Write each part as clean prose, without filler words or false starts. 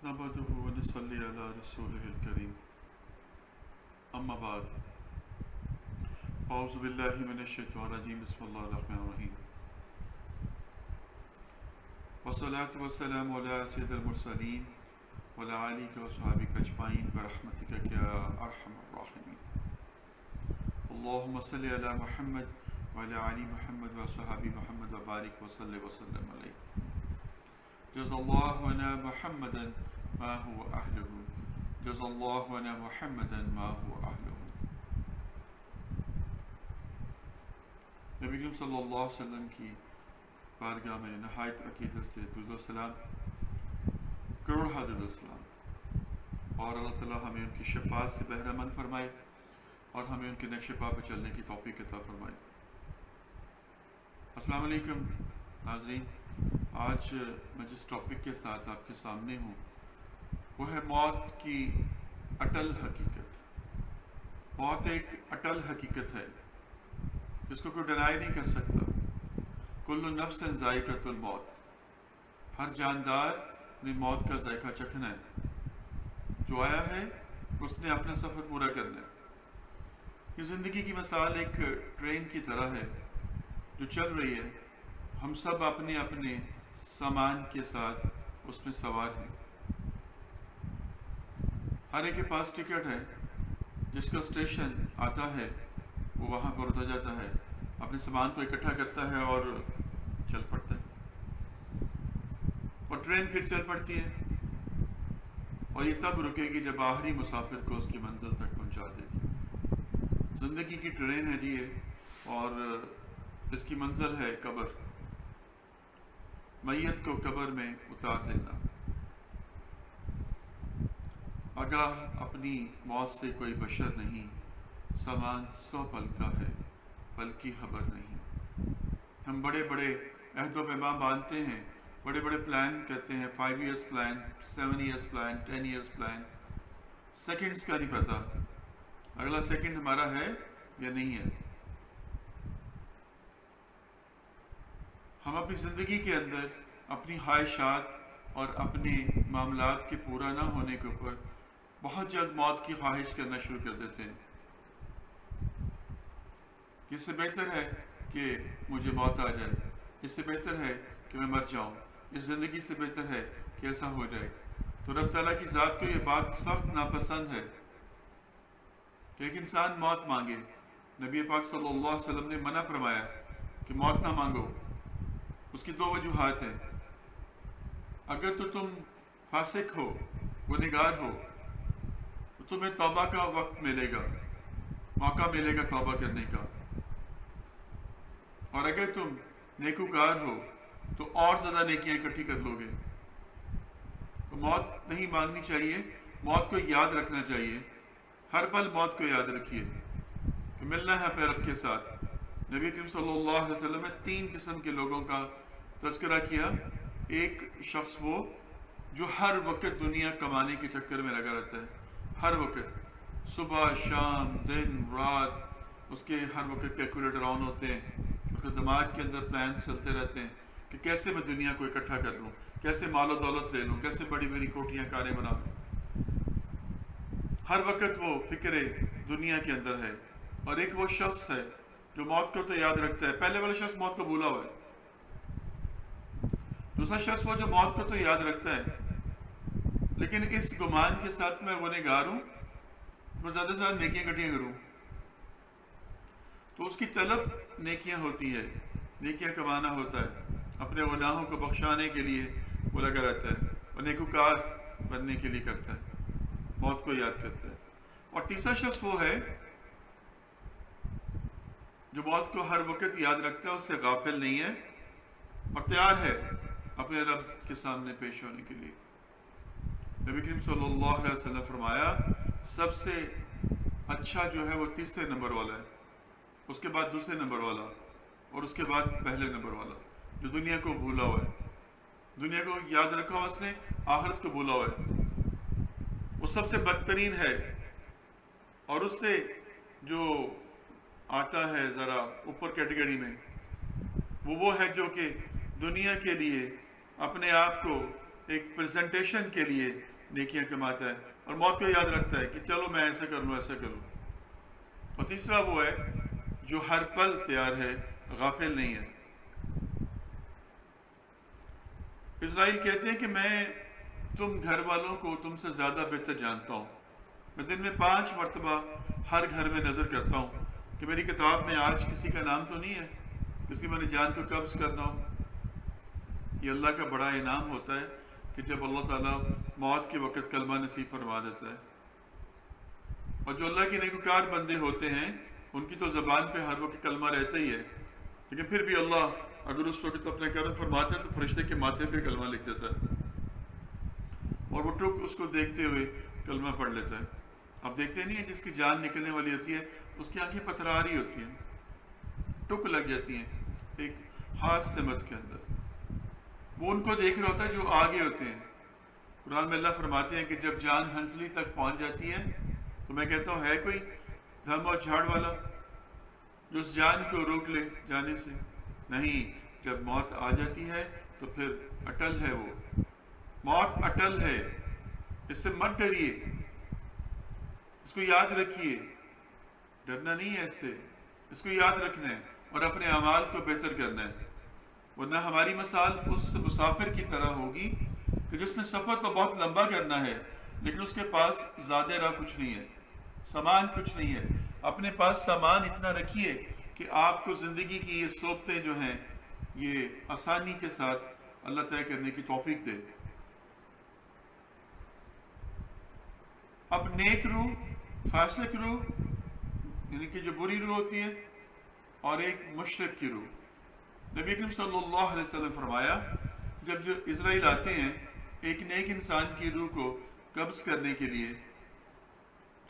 نحمده ونصلي على رسوله الكريم أما بعد أعوذ بالله من الشيطان الرجيم بسم الله الرحمن الرحيم والصلاة والسلام على سيد المرسلين وعلى آلك وصحبك أجمعين برحمتك يا أرحم الراحمين اللهم صل على محمد وعلى آل محمد وصحبه محمد وبارك وسلم عليه جزا الله عنا محمدا ما هو أهله جزا الله عنا محمدا ما هو أهله نبی کریم صلی اللہ علیہ وسلم کی بارگاہ میں نہایت عقیدت سے درود و سلام کروڑ درود و سلام اور اللہ تعالیٰ ہمیں ان کی شفاعت سے بہرہ مند فرمائے اور ہمیں ان کے نقش پا پہ چلنے کی توفیق عطا فرمائے۔ السلام علیکم ناظرین، آج میں جس ٹاپک کے ساتھ آپ کے سامنے ہوں وہ ہے موت کی اٹل حقیقت۔ موت ایک اٹل حقیقت ہے جس کو کوئی ڈینائی نہیں کر سکتا۔ کل نفس ذائقۃ الموت، ہر جاندار نے موت کا ذائقہ چکھنا ہے۔ جو آیا ہے اس نے اپنا سفر پورا کرنا ہے۔ یہ زندگی کی مثال ایک ٹرین کی طرح ہے جو چل رہی ہے، ہم سب اپنے اپنے سامان کے ساتھ اس میں سوار ہیں۔ ہر ایک کے پاس ٹکٹ ہے، جس کا اسٹیشن آتا ہے وہ وہاں پر اتر جاتا ہے، اپنے سامان کو اکٹھا کرتا ہے اور چل پڑتا ہے، اور ٹرین پھر چل پڑتی ہے، اور یہ تب رکے گی جب آخری مسافر کو اس کی منزل تک پہنچا دے گی۔ زندگی کی ٹرین ہے جی یہ، اور اس کی منزل ہے قبر، میت کو قبر میں اتار دینا۔ آگاہ اپنی موت سے کوئی بشر نہیں، سامان 100 پل کا ہے، پل کی خبر نہیں۔ ہم بڑے بڑے عہد و پیمان باندھتے ہیں، بڑے بڑے پلان کرتے ہیں، 5 years plan, 7 years plan, 10 years plan, seconds کا نہیں پتہ اگلا سیکنڈ ہمارا ہے یا نہیں ہے۔ ہم اپنی زندگی کے اندر اپنی خواہشات اور اپنے معاملات کے پورا نہ ہونے کے اوپر بہت جلد موت کی خواہش کرنا شروع کر دیتے ہیں۔ اس سے بہتر ہے کہ مجھے موت آ جائے، اس سے بہتر ہے کہ میں مر جاؤں، اس زندگی سے بہتر ہے کہ ایسا ہو جائے۔ تو رب تعالیٰ کی ذات کو یہ بات سخت ناپسند ہے کہ ایک انسان موت مانگے۔ نبی پاک صلی اللہ علیہ وسلم نے منع فرمایا کہ موت نہ مانگو۔ اس کی 2 وجوہات ہیں۔ اگر تو تم فاسق ہو، گنہگار ہو، تو تمہیں توبہ کا وقت ملے گا، موقع ملے گا توبہ کرنے کا، اور اگر تم نیکوکار ہو تو اور زیادہ نیکیاں اکٹھی کر لو گے۔ تو موت نہیں مانگنی چاہیے، موت کو یاد رکھنا چاہیے، ہر پل موت کو یاد رکھیے کہ ملنا ہے اپنے رب کے ساتھ۔ نبی کریم صلی اللہ علیہ وسلم نے 3 قسم کے لوگوں کا تذکرہ کیا۔ ایک شخص وہ جو ہر وقت دنیا کمانے کے چکر میں لگا رہتا ہے، ہر وقت، صبح شام دن رات، اس کے ہر وقت کیلکولیٹر آن ہوتے ہیں، اس کے دماغ کے اندر پلانس چلتے رہتے ہیں کہ کیسے میں دنیا کو اکٹھا کر لوں، کیسے مال و دولت لے لوں، کیسے بڑی بڑی کوٹھیاں کاریں بنا لوں۔ ہر وقت وہ فکر دنیا کے اندر ہے۔ اور ایک وہ شخص ہے جو موت کو تو یاد رکھتا ہے۔ پہلے والا شخص موت کو بھولا ہوا ہے، دوسرا شخص وہ جو موت کو تو یاد رکھتا ہے لیکن اس گمان کے ساتھ میں گنہگار ہوں تو میں زیادہ سے زیادہ نیکیاں اکٹھیاں کروں، تو اس کی طلب نیکیاں ہوتی ہے، نیکیاں کمانا ہوتا ہے، اپنے گناہوں کو بخشانے کے لیے وہ لگا رہتا ہے، اور نیکوکار بننے کے لیے کرتا ہے، موت کو یاد کرتا ہے۔ اور تیسرا شخص وہ ہے جو موت کو ہر وقت یاد رکھتا ہے، اس سے غافل نہیں ہے اور تیار ہے اپنے رب کے سامنے پیش ہونے کے لیے۔ نبی کریم صلی اللہ علیہ وسلم فرمایا سب سے اچھا جو ہے وہ 3 نمبر والا ہے، اس کے بعد 2 نمبر والا، اور اس کے بعد پہلے نمبر والا، جو دنیا کو بھولا ہوا ہے، دنیا کو یاد رکھا ہوا اس نے، آخرت کو بھولا ہوا ہے، وہ سب سے بدترین ہے۔ اور اس سے جو آتا ہے ذرا اوپر کیٹیگری میں، وہ ہے جو کہ دنیا کے لیے اپنے آپ کو ایک پریزنٹیشن کے لیے نیکیاں کماتا ہے اور موت کو یاد رکھتا ہے کہ چلو میں ایسا کر لوں ایسا کروں. اور تیسرا وہ ہے جو ہر پل تیار ہے، غافل نہیں ہے. اسرائیل کہتے ہیں کہ میں تم گھر والوں کو تم سے زیادہ بہتر جانتا ہوں. میں دن میں 5 مرتبہ ہر گھر میں نظر کرتا ہوں کہ میری کتاب میں آج کسی کا نام تو نہیں ہے جس کی میں نے جان کو قبض کرنا ہو. یہ اللہ کا بڑا انعام ہوتا ہے کہ جب اللہ تعالیٰ موت کے وقت کلمہ نصیب فرما دیتا ہے. اور جو اللہ کے نیکوکار بندے ہوتے ہیں ان کی تو زبان پہ ہر وقت کلمہ رہتا ہی ہے، لیکن پھر بھی اللہ اگر اس وقت اپنے کرم فرماتا ہے تو فرشتے کے ماتھے پہ کلمہ لکھ دیتا ہے اور وہ ٹک اس کو دیکھتے ہوئے کلمہ پڑھ لیتا ہے. آپ دیکھتے نہیں ہیں جس کی جان نکلنے والی ہوتی ہے اس کی آنکھیں پتھرا رہی ہوتی ہیں، ٹک لگ جاتی ہیں ایک خاص سمت کے اندر. وہ ان کو دیکھ رہا ہوتا ہے جو آگے ہوتے ہیں. قرآن میں اللہ فرماتے ہیں کہ جب جان ہنسلی تک پہنچ جاتی ہے تو میں کہتا ہوں ہے کوئی دھم اور جھاڑ والا جو اس جان کو روک لے جانے سے؟ نہیں. جب موت آ جاتی ہے تو پھر اٹل ہے وہ موت، اٹل ہے. اس سے مت ڈریے، اس کو یاد رکھیے. ڈرنا نہیں ہے اس سے، اس کو یاد رکھنا ہے اور اپنے اعمال کو بہتر کرنا ہے. ورنہ ہماری مثال اس مسافر کی طرح ہوگی کہ جس نے سفر تو بہت لمبا کرنا ہے لیکن اس کے پاس زیادہ راہ کچھ نہیں ہے، سامان کچھ نہیں ہے. اپنے پاس سامان اتنا رکھیے کہ آپ کو زندگی کی یہ صحبتیں جو ہیں یہ آسانی کے ساتھ اللہ طے کرنے کی توفیق دے. اب نیک روح، فاسق روح یعنی کہ جو بری روح ہوتی ہے، اور ایک مشرک کی روح. نبی اکرم صلی اللہ علیہ وسلم فرمایا جب جو اسرائیل آتے ہیں ایک نیک انسان کی روح کو قبض کرنے کے لیے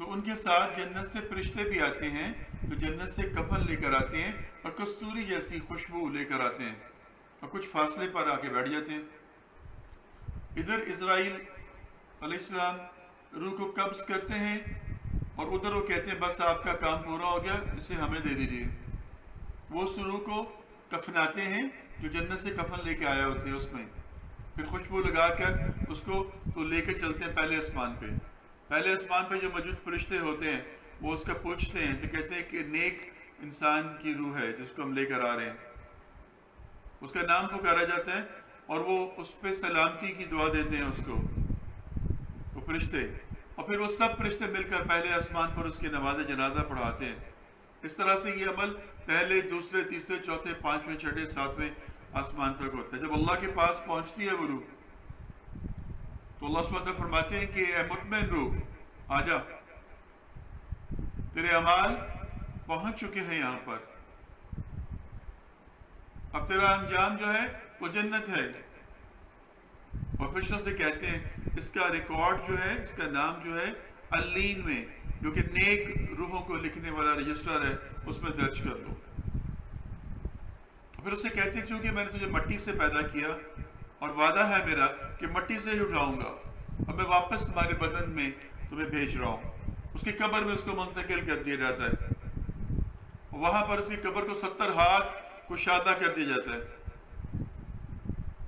تو ان کے ساتھ جنت سے فرشتے بھی آتے ہیں جو جنت سے کفن لے کر آتے ہیں اور کستوری جیسی خوشبو لے کر آتے ہیں اور کچھ فاصلے پر آ کے بیٹھ جاتے ہیں. ادھر اسرائیل علیہ السلام روح کو قبض کرتے ہیں اور ادھر وہ کہتے ہیں بس آپ کا کام پورا ہو گیا، اسے ہمیں دے دیجیے. وہ اس روح کو کفناتے ہیں جو جنت سے کفن لے کے آیا ہوتے ہیں، اس میں پھر خوشبو لگا کر اس کو تو لے کے چلتے ہیں پہلے آسمان پہ. پہلے آسمان پہ جو موجود فرشتے ہوتے ہیں وہ اس کا پوچھتے ہیں تو کہتے ہیں کہ نیک انسان کی روح ہے جس کو ہم لے کر آ رہے ہیں. اس کا نام پکارا جاتا ہے اور وہ اس پہ سلامتی کی دعا دیتے ہیں اس کو، وہ فرشتے، اور پھر وہ سب فرشتے مل کر پہلے آسمان پر اس کی نماز جنازہ پڑھاتے ہیں. اس طرح سے یہ عمل پہلے، دوسرے، تیسرے، چوتھے، پانچویں، چھٹے، ساتویں آسمان تک ہوتا ہے. جب اللہ کے پاس پہنچتی ہے وہ روح تو اللہ سبحانہ وتعالیٰ فرماتے ہیں کہ اے مطمئن روح آ جا، تیرے اعمال پہنچ چکے ہیں یہاں پر، اب تیرا انجام جو ہے وہ جنت ہے. اور فرشتوں سے کہتے ہیں اس کا ریکارڈ جو ہے، اس کا نام جو ہے اللین میں، جو کہ نیک روحوں کو لکھنے والا رجسٹر ہے، اس میں درج کر لو. پھر اسے کہتے ہیں چونکہ میں نے تجھے مٹی سے پیدا کیا اور وعدہ ہے میرا کہ مٹی سے ہی اٹھاؤں گا اور میں واپس تمہارے بدن میں تمہیں بھیج رہا ہوں. اس کی قبر میں اس کو منتقل کر دیا جاتا ہے، وہاں پر اس کی قبر کو 70 ہاتھ کشادہ کر دیا جاتا ہے،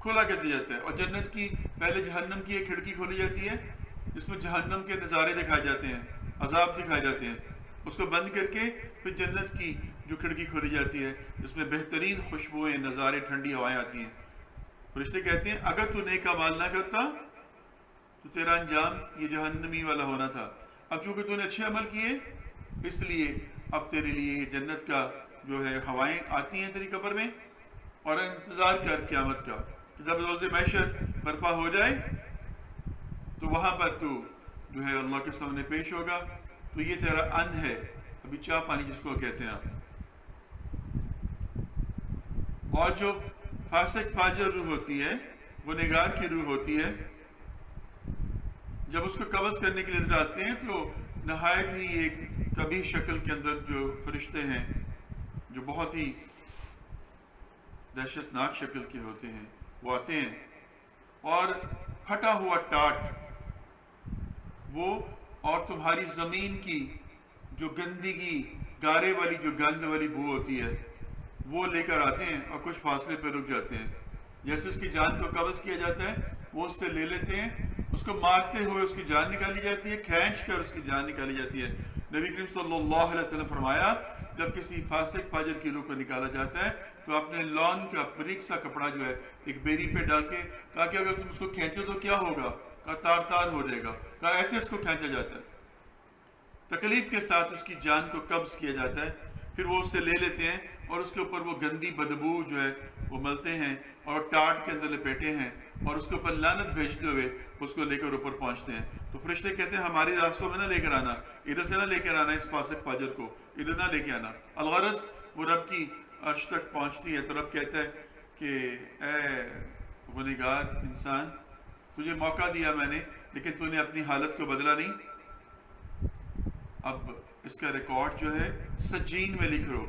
کھولا کر دیا جاتا ہے. اور جنت کی پہلے جہنم کی ایک کھڑکی کھولی جاتی ہے جس میں جہنم کے نظارے دکھائے جاتے ہیں، عذاب دکھائے جاتے ہیں. اس کو بند کر کے پھر جنت کی جو کھڑکی کھولی جاتی ہے جس میں بہترین خوشبوئیں، نظارے، ٹھنڈی ہوائیں آتی ہیں. فرشتے کہتے ہیں اگر تو نیک اعمال نہ کرتا تو تیرا انجام یہ جہنمی والا ہونا تھا. اب چونکہ تو نے اچھے عمل کیے اس لیے اب تیرے لیے جنت کا جو ہے ہوائیں آتی ہیں تیری قبر میں، اور انتظار کر قیامت کا کہ جب روز محشر برپا ہو جائے تو وہاں پر تو جو ہے اللہ کے سامنے پیش ہوگا. تو یہ تیرا ان ہے، ابھی چاہ پانی جس کو کہتے ہیں آپ. اور جو فاسق فاجر روح ہوتی ہے، وہ نگار کی روح ہوتی ہے، جب اس کو قبض کرنے کے لیے ادھر آتے ہیں تو نہایت ہی ایک کبھی شکل کے اندر جو فرشتے ہیں جو بہت ہی دہشت ناک شکل کے ہوتے ہیں وہ آتے ہیں، اور پھٹا ہوا ٹاٹ وہ اور تمہاری زمین کی جو گندگی، گارے والی جو گند والی بو ہوتی ہے وہ لے کر آتے ہیں اور کچھ فاصلے پہ رک جاتے ہیں. جیسے اس کی جان کو قبض کیا جاتا ہے وہ اس سے لے لیتے ہیں، اس کو مارتے ہوئے اس کی جان نکالی جاتی ہے، کھینچ کر اس کی جان نکالی جاتی ہے۔ نبی کریم صلی اللہ علیہ وسلم فرمایا جب کسی فاسق فاجر کی روح کو نکالا جاتا ہے تو اپنے لون کا باریک سا کپڑا جو ہے ایک بیری پہ ڈال کے کہا کہ اگر تم اس کو کھینچو تو کیا ہوگا؟ کہا تار تار ہو جائے گا۔ کہا ایسے اس کو کھینچا جاتا ہے، تکلیف کے ساتھ اس کی جان کو قبض کیا جاتا ہے، پھر وہ اس سے لے لیتے ہیں اور اس کے اوپر وہ گندی بدبو جو ہے وہ ملتے ہیں اور ٹاٹ کے اندر لپیٹے ہیں اور اس کے اوپر لعنت بھیجتے ہوئے اس کو لے کر اوپر پہنچتے ہیں۔ تو فرشتے کہتے ہیں ہماری راستوں میں نہ لے کر آنا، ادھر سے نہ لے کر آنا، اس فاسق فاجر کو ادھر نہ لے کے آنا۔ الغرض وہ رب کی عرش تک پہنچتی ہے تو رب کہتا ہے کہ اے گنہگار انسان، تجھے موقع دیا میں نے لیکن تو نے اپنی حالت کو بدلا نہیں، اب اس کا ریکارڈ جو ہے سجین میں لکھ لو،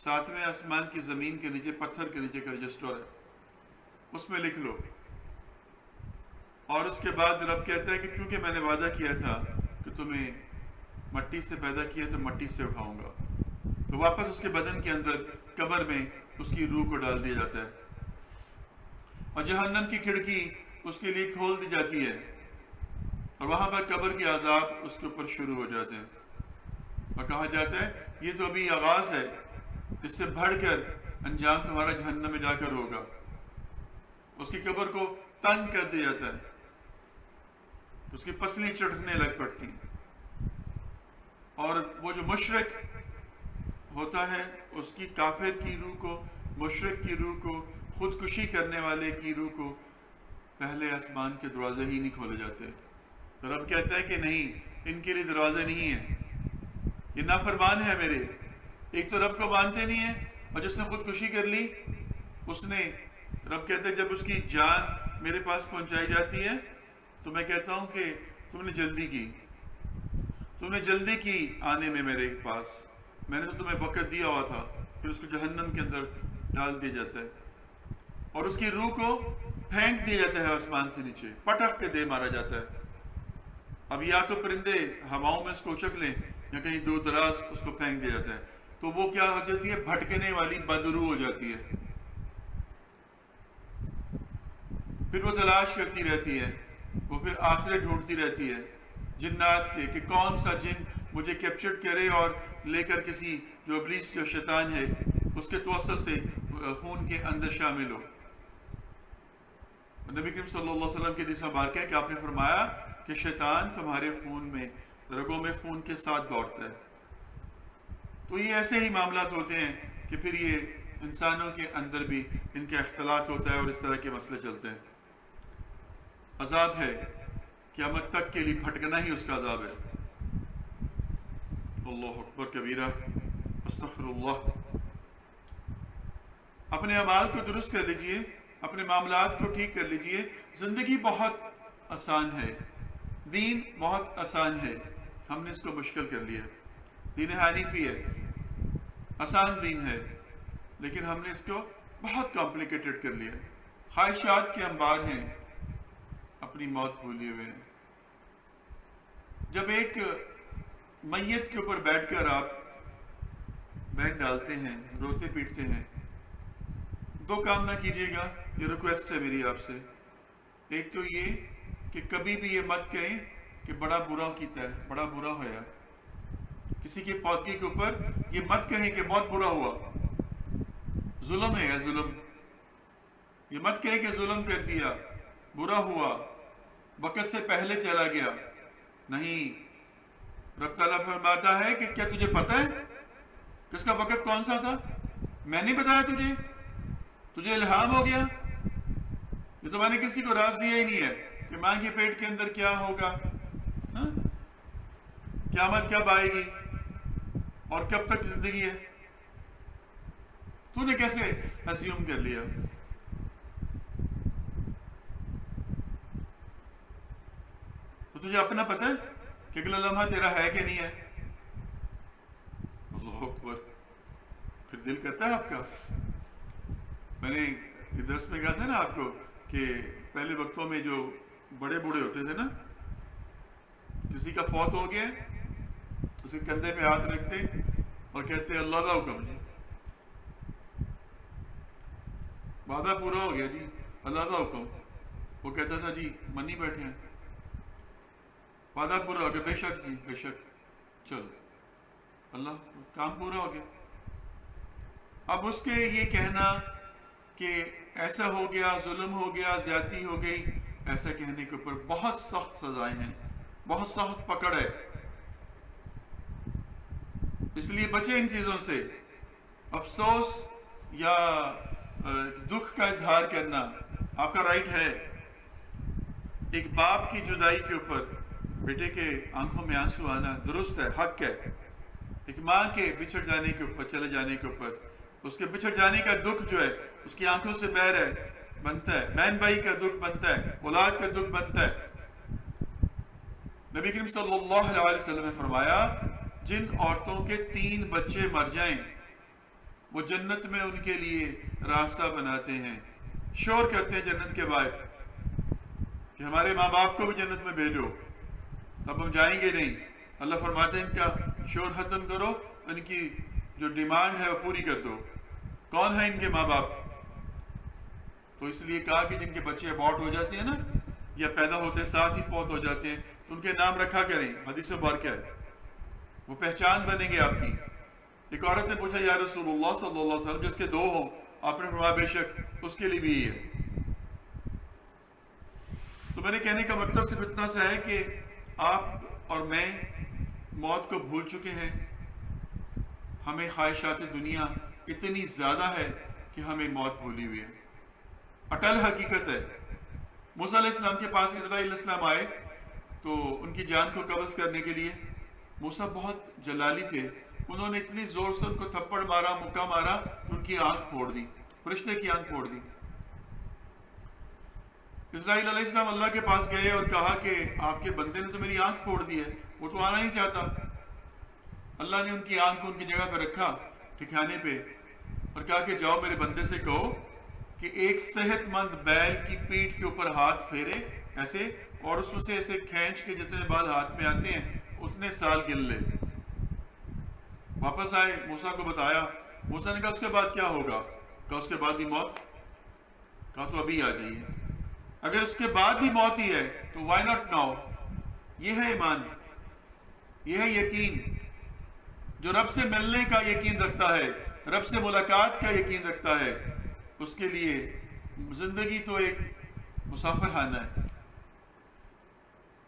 7ویں آسمان کی زمین کے نیچے پتھر کے نیچے کا رجسٹر ہے، اس میں لکھ لو۔ اور اس کے بعد رب کہتا ہے کہ چونکہ میں نے وعدہ کیا تھا کہ تمہیں مٹی سے پیدا کیا تو مٹی سے اٹھاؤں گا، تو واپس اس کے بدن کے اندر قبر میں اس کی روح کو ڈال دیا جاتا ہے اور جہنم کی کھڑکی اس کے لیے کھول دی جاتی ہے اور وہاں پر قبر کے عذاب اس کے اوپر شروع ہو جاتے ہیں اور کہا جاتا ہے یہ تو ابھی آغاز ہے، اس سے بڑھ کر انجام تمہارا جہنم میں جا کر ہوگا۔ اس کی قبر کو تنگ کر دیا جاتا ہے، اس کی پسلیاں چڑھنے لگ پڑتی ہیں اور وہ جو مشرک ہوتا ہے اس کی کافر کی روح کو، مشرک کی روح کو، خودکشی کرنے والے کی روح کو پہلے آسمان کے دروازے ہی نہیں کھولے جاتے۔ تو رب کہتا ہے کہ نہیں، ان کے لیے دروازے نہیں ہیں، یہ نافرمان ہے میرے۔ ایک تو رب کو مانتے نہیں ہیں اور جس نے خودکشی کر لی اس نے، رب کہتا ہے جب اس کی جان میرے پاس پہنچائی جاتی ہے تو میں کہتا ہوں کہ تم نے جلدی کی، تم نے جلدی کی آنے میں میرے پاس، میں نے تو تمہیں وقت دیا ہوا تھا۔ پھر اس کو جہنم کے اندر ڈال دیا جاتا ہے اور اس کی روح کو پھینک دیا جاتا ہے آسمان سے نیچے، پٹخ کے دے مارا جاتا ہے۔ اب یا تو پرندے ہواؤں میں اس کو اچک لیں یا کہیں دور دراز اس کو پھینک دیا جاتا ہے، تو وہ کیا ہو جاتی ہے؟ بھٹکنے والی بدروح ہو جاتی ہے۔ پھر وہ تلاش کرتی رہتی ہے، وہ پھر آسرے ڈھونڈتی رہتی ہے جنات کے کہ کون سا جن مجھے کیپچر کرے اور لے کر کسی جو ابلیس جو شیطان ہے اس کے توسط سے خون کے اندر شامل ہو۔ نبی کریم صلی اللہ علیہ وسلم کے حدیث مبارکہ ہے کہ آپ نے فرمایا کہ شیطان تمہارے خون میں، رگوں میں خون کے ساتھ دوڑتا ہے۔ تو یہ ایسے ہی معاملات ہوتے ہیں کہ پھر یہ انسانوں کے اندر بھی ان کا اختلاط ہوتا ہے اور اس طرح کے مسئلے چلتے ہیں۔ عذاب ہے، قیامت تک کے لیے بھٹکنا ہی اس کا عذاب ہے۔ اللہ اکبر کبیرہ، استغفر اللہ۔ اپنے اعمال کو درست کر لیجئے، اپنے معاملات کو ٹھیک کر لیجئے۔ زندگی بہت آسان ہے، دین بہت آسان ہے، ہم نے اس کو مشکل کر لیا۔ دین حنیفی ہے، آسان دین ہے، لیکن ہم نے اس کو بہت کمپلیکیٹڈ کر لیا۔ خواہشات کے انبار ہیں، اپنی موت بھولے ہوئے ہیں۔ جب ایک میت کے اوپر بیٹھ کر آپ بیگ ڈالتے ہیں، روتے پیٹتے ہیں، دو کام نہ کیجیے گا، یہ ریکویسٹ ہے میری آپ سے۔ ایک تو یہ کہ کبھی بھی یہ مت کہیں کہ بڑا برا کیتا ہے، بڑا برا ہوا، کسی کی پودگی کے اوپر یہ مت کہیں کہ بہت برا ہوا، ظلم ہے، ظلم۔ یہ مت کہیں کہ ظلم کر دیا، برا ہوا، وقت سے پہلے چلا گیا۔ نہیں، رب تعالیٰ فرماتا ہے کہ کیا تجھے پتہ ہے کہ اس کا وقت کون سا تھا؟ میں نہیں بتایا تجھے الہام ہو گیا؟ یہ تو میں نے کسی کو راز دیا ہی نہیں ہے کہ ماں کے پیٹ کے اندر کیا ہوگا، قیامت کب آئے گی اور کب تک زندگی ہے۔ تو نے کیسے اسیوم کر لیا؟ تو تجھے اپنا پتہ ہے کہ اگلا لمحہ تیرا ہے کہ نہیں ہے؟ اللہ اکبر۔ پھر دل کرتا ہے آپ کا۔ میں نے درس میں کہا تھا نا آپ کو کہ پہلے وقتوں میں جو بڑے بوڑھے ہوتے تھے نا، کسی کا فوت ہو گیا اس کے کندھے پہ ہاتھ رکھتے اور کہتے اللہ کا حکم جی، وعدہ پورا ہو گیا جی، اللہ کا حکم۔ وہ کہتا تھا جی منی بیٹھے ہیں، وعدہ پورا ہو گیا، بے شک جی بے شک، چلو اللہ کام پورا ہو گیا۔ اب اس کے یہ کہنا کہ ایسا ہو گیا، ظلم ہو گیا، زیادتی ہو گئی، ایسا کہنے کے اوپر بہت سخت سزائیں ہیں، بہت سخت پکڑ ہے۔ اس لیے بچیں ان چیزوں سے۔ افسوس یا دکھ کا اظہار کرنا آپ کا رائٹ ہے۔ ایک باپ کی جدائی کے اوپر بیٹے کے آنکھوں میں آنسو آنا درست ہے، حق ہے۔ ایک ماں کے بچھڑ جانے کے اوپر، چلے جانے کے اوپر، اس کے بچھڑ جانے کا دکھ جو ہے اس کی آنکھوں سے بہہ ہے، بنتا ہے۔ بہن بھائی کا دکھ بنتا ہے، اولاد کا دکھ بنتا ہے۔ نبی کریم صلی اللہ علیہ وسلم نے فرمایا جن عورتوں کے 3 بچے مر جائیں وہ جنت میں ان کے لیے راستہ بناتے ہیں، شور کرتے ہیں جنت کے باہر کہ ہمارے ماں باپ کو بھی جنت میں بھیجو، تب ہم جائیں گے نہیں۔ اللہ فرماتے ہیں ان کا شور ختم کرو، ان کی جو ڈیمانڈ ہے وہ پوری کر دو۔ کون ہے ان کے ماں باپ؟ تو اس لیے کہا کہ جن کے بچے ابارٹ ہو جاتے ہیں نا، یا پیدا ہوتے ساتھ ہی فوت ہو جاتے ہیں، تو ان کے نام رکھا کریں، حدیث مبارکہ ہے، وہ پہچان بنیں گے آپ کی۔ ایک عورت نے پوچھا یا رسول اللہ صلی اللہ علیہ وسلم جس کے 2 ہوں، آپ نے فرمایا بے شک اس کے لیے بھی یہ ہے۔ تو میں نے کہنے کا مطلب صرف اتنا سا ہے کہ آپ اور میں موت کو بھول چکے ہیں، ہمیں خواہشات دنیا اتنی زیادہ ہے کہ ہمیں موت بھولی ہوئی ہے۔ اٹل حقیقت ہے۔ موسیٰ علیہ السلام کے پاس اسرائیل علیہ السلام آئے تو ان کی جان کو قبض کرنے کے لیے، موسیٰ بہت جلالی تھے، انہوں نے اتنی زور سے ان کو تھپڑ مارا، مکہ مارا، ان کی آنکھ پھوڑ دی، فرشتے کی آنکھ پھوڑ دی۔ اسرائیل علیہ السلام اللہ کے پاس گئے اور کہا کہ آپ کے بندے نے تو میری آنکھ پھوڑ دی ہے، وہ تو آنا نہیں چاہتا۔ اللہ نے ان کی آنکھ کو ان کی جگہ پہ رکھا، ٹھکانے پہ، اور کہا کہ جاؤ میرے بندے سے کہو کہ ایک صحت مند بیل کی پیٹھ کے اوپر ہاتھ پھیرے ایسے، اور اس میں سے ایسے کھینچ کے جتنے بال ہاتھ میں آتے ہیں اتنے سال گن لے۔ واپس آئے، موسیٰ کو بتایا، موسیٰ نے کہا اس کے بعد کیا ہوگا؟ کہا اس کے بعد بھی موت؟ کہا تو ابھی آ جائیے۔ اگر اس کے بعد بھی موت ہی ہے تو وائی ناٹ ناؤ؟ یہ ہے ایمان، یہ ہے یقین۔ جو رب سے ملنے کا یقین رکھتا ہے، رب سے ملاقات کا یقین رکھتا ہے، اس کے لیے زندگی تو ایک مسافر خانہ ہے۔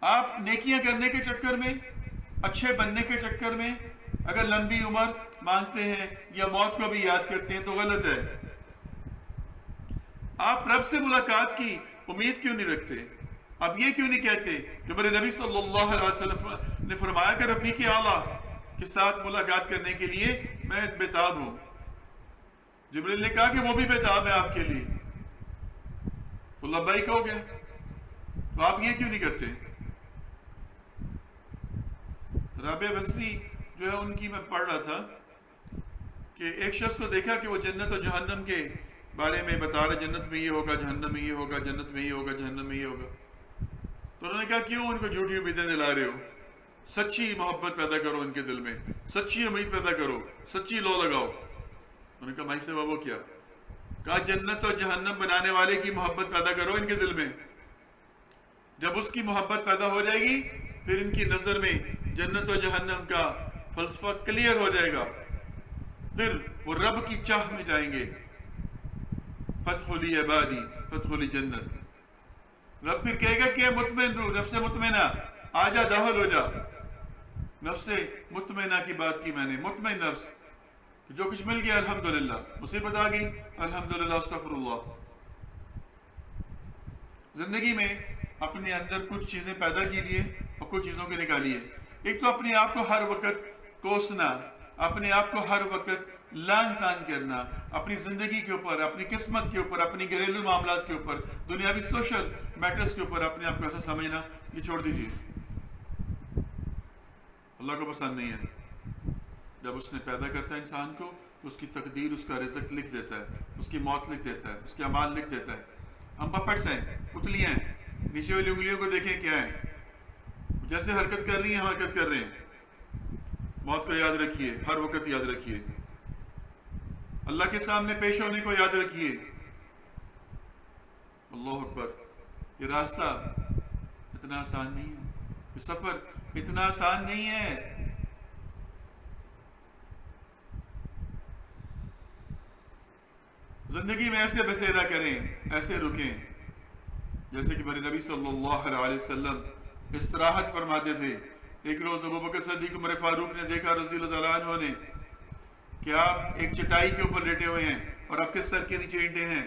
آپ نیکیاں کرنے کے چکر میں، اچھے بننے کے چکر میں اگر لمبی عمر مانگتے ہیں یا موت کو بھی یاد کرتے ہیں تو غلط ہے۔ آپ رب سے ملاقات کی امید کیوں نہیں رکھتے؟ آپ یہ کیوں نہیں کہتے جو میرے نبی صلی اللہ علیہ وسلم نے فرمایا کہ رفیق اعلیٰ کے ساتھ ملاقات کرنے کے لیے میں بےتاب ہوں؟ جبریل نے کہا کہ وہ بھی بےتاب ہے آپ کے لیے، تو لبیک ہو گیا۔ تو آپ یہ کیوں نہیں کرتے؟ رابعہ بصری جو ہے ان کی میں پڑھ رہا تھا کہ ایک شخص کو دیکھا کہ وہ جنت اور جہنم کے بارے میں بتا رہے، جنت میں یہ ہوگا، جہنم میں یہ ہوگا، جنت میں یہ ہوگا، جہنم میں یہ ہوگا۔ تو انہوں نے کہا کیوں ان کو جھوٹی امیدیں دلا رہے ہو؟ سچی محبت پیدا کرو ان کے دل میں، سچی امید پیدا کرو، سچی لو لگاؤ۔ انہوں نے کہا بھائی صاحب وہ کیا؟ کہا جنت اور جہنم بنانے والے کی محبت پیدا کرو ان کے دل میں۔ جب اس کی محبت پیدا ہو جائے گی پھر ان کی نظر میں جنت اور جہنم کا فلسفہ کلیئر ہو جائے گا، پھر وہ رب کی چاہ میں جائیں گے۔ فادخلی عبادی فادخلی جنت۔ رب پھر کہے گا کہ مطمئن روح، نفس مطمئنہ آ جا، داخل ہو جا۔ نفس مطمئنہ کی بات کی میں نے، مطمئن نفس، جو کچھ مل گیا الحمدللہ، مصیبت آ گئی الحمدللہ، استغفر اللہ۔ زندگی میں اپنے اندر کچھ چیزیں پیدا کیجیے اور کچھ چیزوں کے نکالیے۔ ایک تو اپنے آپ کو ہر وقت کوسنا، اپنے آپ کو ہر وقت لان تان کرنا، اپنی زندگی کے اوپر، اپنی قسمت کے اوپر، اپنی گھریلو معاملات کے اوپر، دنیاوی سوشل میٹرز کے اوپر اپنے آپ کو ایسا سمجھنا، یہ چھوڑ دیجیے۔ اللہ کو پسند نہیں ہے۔ جب اس نے پیدا کرتا ہے انسان کو تو اس کی تقدیر، اس کا رزق لکھ دیتا ہے، اس کی موت لکھ دیتا ہے، اس کے اعمال لکھ دیتا ہے۔ ہم پپٹس ہیں، پتلیاں ہیں، نیچے والی انگلیوں کو دیکھیں کیا ہے، جیسے حرکت کر رہی ہیں ہم حرکت کر رہے ہیں۔ موت کو یاد رکھیے، ہر وقت یاد رکھیے۔ اللہ کے سامنے پیش ہونے کو یاد رکھیے۔ اللہ اکبر۔ یہ راستہ اتنا آسان نہیں ہے۔ یہ سفر اتنا آسان نہیں ہے. زندگی میں ایسے بسیرا کریں، ایسے رکیں جیسے کہ میرے نبی صلی اللہ علیہ وسلم استراحت فرماتے تھے. ایک روز ابو بکر صدیق عمر فاروق نے دیکھا رضی اللہ عنہ نے کہ آپ ایک چٹائی کے اوپر لیٹے ہوئے ہیں اور آپ کے سر کے نیچے اینٹیں ہیں.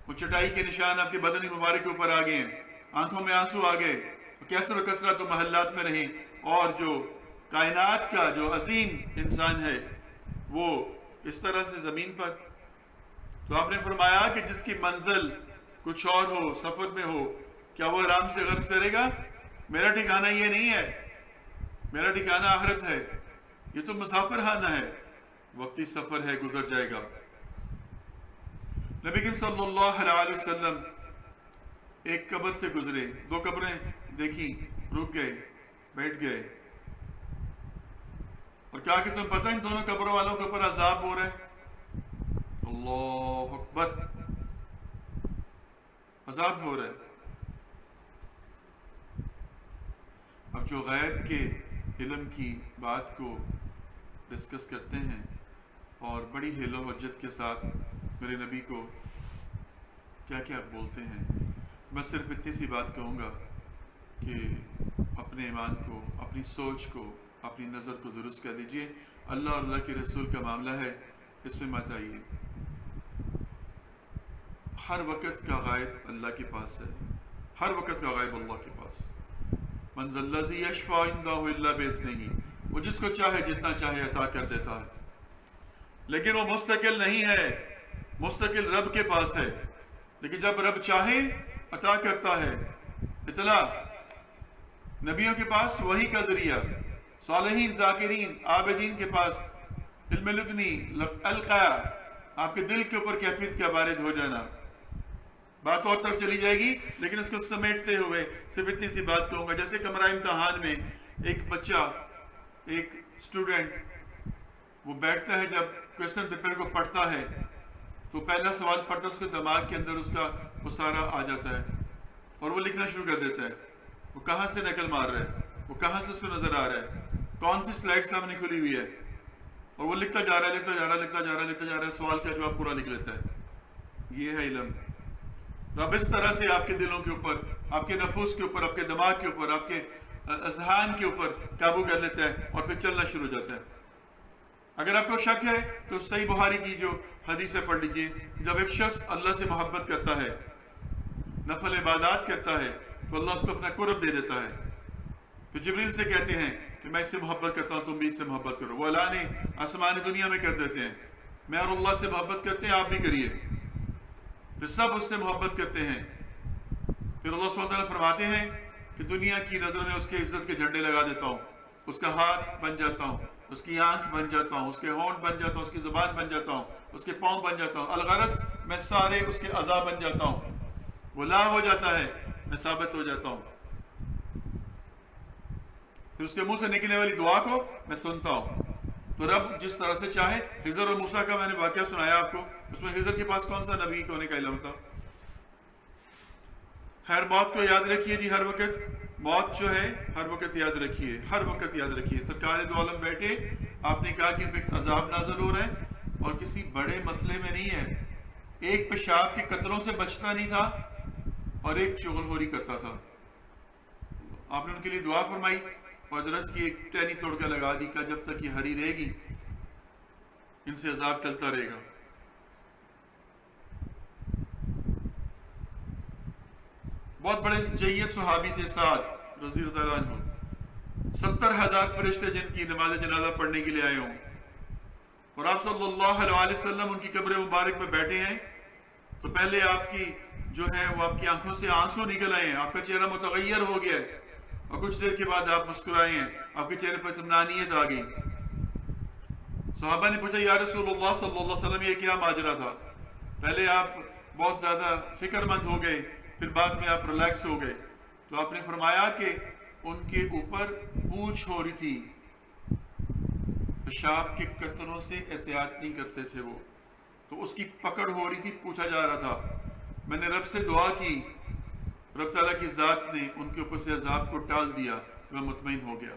وہ چٹائی کے نشان آپ کے بدن مبارک کے اوپر آ گئے ہیں، آنکھوں میں آنسو آ گئے، کیسر و کثرت و محلات میں رہیں، اور جو کائنات کا جو عظیم انسان ہے وہ اس طرح سے زمین پر. تو آپ نے فرمایا کہ جس کی منزل کچھ اور ہو، سفر میں ہو، کیا وہ آرام سے غرض کرے گا؟ میرا ٹھکانہ یہ نہیں ہے، میرا ٹھکانہ آخرت ہے. یہ تو مسافر خانہ ہے، وقتی سفر ہے، گزر جائے گا. نبی کریم صلی اللہ علیہ وسلم ایک قبر سے گزرے، 2 قبریں دیکھیں، رک گئے، بیٹھ گئے اور کہا کہ تم پتہ ان دونوں قبروں والوں کے اوپر عذاب ہو رہا ہے؟ اللہ اکبر، عذاب ہو رہا ہے. اب جو غیب کے علم کی بات کو ڈسکس کرتے ہیں اور بڑی حیل و حجت کے ساتھ میرے نبی کو کیا کیا بولتے ہیں، میں صرف اتنی سی بات کہوں گا کہ اپنے ایمان کو، اپنی سوچ کو، اپنی نظر کو درست کر لیجئے. اللہ اور اللہ کے رسول کا معاملہ ہے، اس میں مت آئیے. ہر وقت کا غائب اللہ کے پاس ہے، ہر وقت کا غائب اللہ کے پاس. من ذا الذی یشفع عندہ الا باذنہ، وہ جس کو چاہے جتنا چاہے عطا کر دیتا ہے، لیکن وہ مستقل نہیں ہے، مستقل رب کے پاس ہے. لیکن جب رب چاہے عطا کرتا ہے. اطلاع نبیوں کے پاس وحی کا ذریعہ، صالحین، ذاکرین، عابدین کے پاس علم لدنی القا، آپ کے دل کے اوپر کیفیت کا وارد ہو جانا. بات اور طرف چلی جائے گی لیکن اس کو سمیٹتے ہوئے صرف اتنی سی بات کہوں گا. جیسے کمرہ امتحان میں ایک بچہ، ایک اسٹوڈنٹ، وہ بیٹھتا ہے، جب کویسچن پیپر کو پڑھتا ہے تو پہلا سوال پڑھتا ہے، اس کے دماغ کے اندر اس کا وہ سارا آ جاتا ہے اور وہ لکھنا شروع کر دیتا ہے. وہ کہاں سے نقل مار رہا ہے، وہ کہاں سے اس کو نظر آ رہا ہے، کون سی سلائڈ سامنے کھلی ہوئی ہے، اور وہ لکھتا جا رہا ہے، لکھتا جا رہا ہے، لکھتا جا رہا ہے، لکھتا جا رہا ہے، سوال کا جواب پورا لکھ لیتا ہے. یہ ہے علم. رب اس طرح سے آپ کے دلوں کے اوپر، آپ کے نفوس کے اوپر، آپ کے دماغ کے اوپر، آپ کے اذہان کے اوپر قابو کر لیتا ہے اور پھر چلنا شروع ہو جاتا ہے. اگر آپ کو شک ہے تو صحیح بخاری کی جو حدیث ہے پڑھ لیجئے. جب ایک شخص اللہ سے محبت کرتا ہے، نفل عبادات کرتا ہے، تو اللہ اس کو اپنا قرب دے دیتا ہے. پھر جبریل سے کہتے ہیں کہ میں اس سے محبت کرتا ہوں، تم بھی اس سے محبت کرو. وہ اعلان آسمانی دنیا میں کر دیتے ہیں، میں اور اللہ سے محبت کرتے ہیں، آپ بھی کریے. پھر سب اس سے محبت کرتے ہیں. پھر اللہ سبحانہ وتعالیٰ فرماتے ہیں کہ دنیا کی نظر میں اس کے عزت کے جھنڈے لگا دیتا ہوں، اس کا ہاتھ بن جاتا ہوں، اس کی آنکھ بن جاتا ہوں، اس کے ہونٹ بن جاتا ہوں، اس کی زبان بن جاتا ہوں، اس کے پاؤں بن جاتا ہوں. الغرض میں سارے اس کے اعضاء بن جاتا ہوں. وہ لا ہو جاتا ہے، میں ثابت ہو جاتا ہوں. پھر اس کے منہ سے نکلنے والی دعا کو میں سنتا ہوں. تو رب جس طرح سے چاہے. خضر اور موسیٰ کا میں نے واقعہ سنایا آپ کو، اس میں خضر کے پاس کون سا نبی ہونے کا علم تھا. خیر، موت کو یاد رکھیے جی، ہر وقت موت جو ہے ہر وقت یاد رکھیے، ہر وقت یاد رکھیے. سرکار دو عالم بیٹھے، آپ نے کہا کہ ان پہ عذاب نازل ہو رہا ہے اور کسی بڑے مسئلے میں نہیں ہے. ایک پیشاب کے قطروں سے بچتا نہیں تھا اور ایک چغل خوری کرتا تھا. آپ نے ان کے لیے دعا فرمائی اور حضرت کی ایک ٹہنی توڑ کے لگا دی کہ جب تک یہ ہری رہے گی ان سے عذاب چلتا رہے گا. بہت بڑے جیے صحابی تھے سعد رضی اللہ عنہ. 70,000 فرشتے جن کی نماز جنازہ پڑھنے کے لیے آئے ہوں اور آپ صلی اللہ علیہ وسلم ان کی قبر مبارک میں بیٹھے ہیں. تو پہلے آپ کی جو ہے وہ آپ کی آنکھوں سے آنسو نکل آئے ہیں، آپ کا چہرہ متغیر ہو گیا ہے اور کچھ دیر کے بعد آپ مسکرائے ہیں، آپ کے چہرے پر اطمینانیت آ گئی. صحابہ نے پوچھا یا رسول اللہ صلی اللہ علیہ وسلم یہ کیا ماجرا تھا؟ پہلے آپ بہت زیادہ فکر مند ہو گئے، پھر بعد میں آپ ریلیکس ہو گئے. تو آپ نے فرمایا کہ ان کے اوپر پوچھ ہو رہی تھی، پیشاب کے قطروں سے احتیاط نہیں کرتے تھے وہ، تو اس کی پکڑ ہو رہی تھی، پوچھا جا رہا تھا. میں نے رب سے دعا کی رب تعالیٰ کی ذات نے ان کے اوپر سے عذاب کو ٹال دیا، وہ مطمئن ہو گیا۔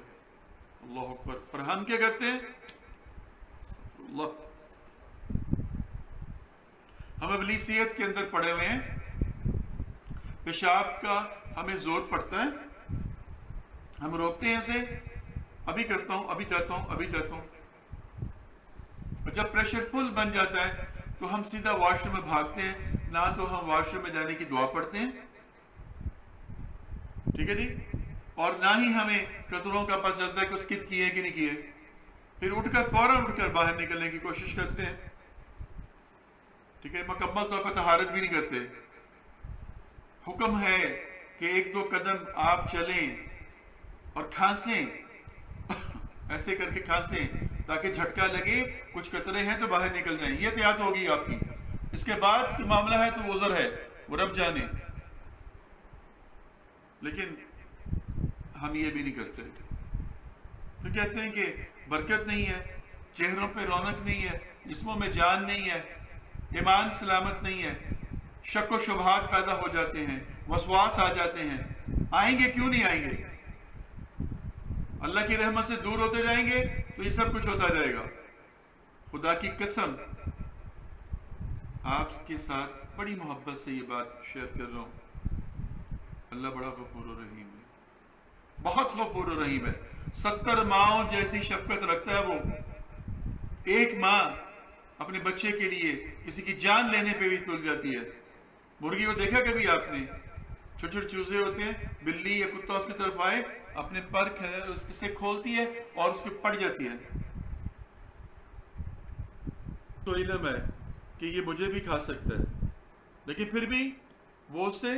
اللہ اکبر۔ پر ہم کیا کرتے ہیں؟ اللہ، ہم ابلیسیت کے اندر پڑے ہوئے ہیں، پیشاب کا ہمیں زور پڑتا ہے، ہم روکتے ہیں اسے، ابھی کرتا ہوں، ابھی جاتا ہوں، ابھی جاتا ہوں، اور جب پریشر فل بن جاتا ہے تو ہم سیدھا واش روم میں بھاگتے ہیں، نہ تو ہم واش روم میں جانے کی دعا پڑھتے ہیں، ٹھیک ہے جی، اور نہ ہی ہمیں قطروں کا پتہ چلتا ہے کہ اسکپ کیے کہ نہیں کیے، پھر فوراً اٹھ کر باہر نکلنے کی کوشش کرتے ہیں، ٹھیک ہے، مکمل طور پر طہارت بھی نہیں کرتے۔ حکم ہے کہ 1-2 قدم آپ چلیں اور کھانسیں، ایسے کر کے کھانسیں تاکہ جھٹکا لگے، کچھ قطرے ہیں تو باہر نکل جائیں، یہ احتیاط ہوگی آپ کی۔ اس کے بعد کوئی معاملہ ہے تو عذر ہے، وہ رب جانے، لیکن ہم یہ بھی نہیں کرتے، تو کہتے ہیں کہ برکت نہیں ہے، چہروں پہ رونق نہیں ہے، جسموں میں جان نہیں ہے، ایمان سلامت نہیں ہے، شک و شبہات پیدا ہو جاتے ہیں، وسواس آ جاتے ہیں، آئیں گے، کیوں نہیں آئیں گے؟ اللہ کی رحمت سے دور ہوتے جائیں گے تو یہ سب کچھ ہوتا جائے گا۔ خدا کی قسم آپ کے ساتھ بڑی محبت سے یہ بات شیئر کر رہا ہوں، اللہ بڑا غفور و رحیم ہے، بہت غفور و رحیم ہے، 70 ماؤں جیسی شفقت رکھتا ہے وہ۔ ایک ماں اپنے بچے کے لیے کسی کی جان لینے پہ بھی تل جاتی ہے۔ مرغی کو دیکھا کبھی آپ نے؟ چھوٹے چھوٹے چوزے ہوتے ہیں، بلی یا کتا اس کی طرف آئے، اپنے پر اس سے کھولتی ہے اور اس کو پڑ جاتی ہے، تو علم ہے کہ یہ مجھے بھی کھا سکتا ہے، لیکن پھر بھی وہ اس سے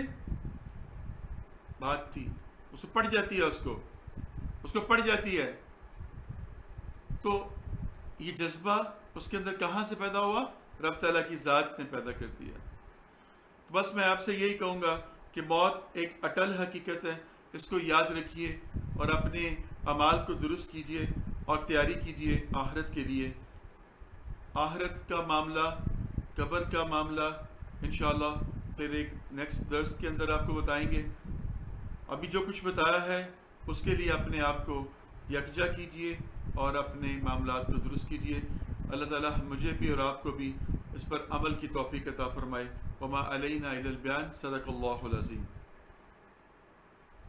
بات تھی، اس کو پڑ جاتی ہے، اس کو پڑ جاتی ہے۔ تو یہ جذبہ اس کے اندر کہاں سے پیدا ہوا؟ رب تعالیٰ کی ذات نے پیدا کر دیا۔ بس میں آپ سے یہی کہوں گا کہ موت ایک اٹل حقیقت ہے، اس کو یاد رکھیے اور اپنے اعمال کو درست کیجیے اور تیاری کیجیے آخرت کے لیے۔ آخرت کا معاملہ، قبر کا معاملہ انشاءاللہ پھر ایک نیکسٹ درس کے اندر آپ کو بتائیں گے۔ ابھی جو کچھ بتایا ہے اس کے لیے اپنے آپ کو یکجا کیجیے اور اپنے معاملات کو درست کیجیے۔ اللہ تعالیٰ مجھے بھی اور آپ کو بھی اس پر عمل کی توفیق عطا فرمائے۔ وما علینا الا البیان۔ صدق اللہ العظیم۔